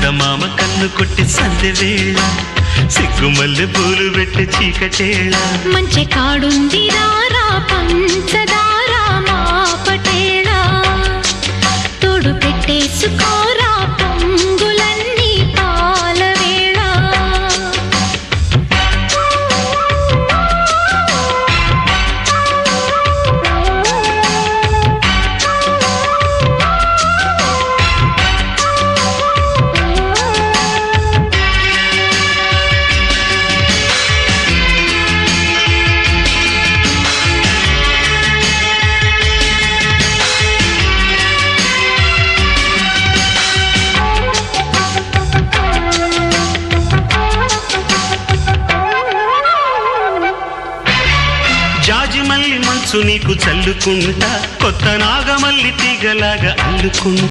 చందమామ కన్ను కొట్టి సందె వేళ సిగ్గుమల్లె పూలు పెట్టి చీకటేళ మంచి కాడుంది రారా పంచదారా మా పటేళ తోడు పెట్టేసుకోరా పొంగులన్నీ పాల వేళ జాజిమల్లి మంచు నీకు చల్లుకుంటా కొత్త నాగమల్లి తీగలాగా అల్లుకుంటా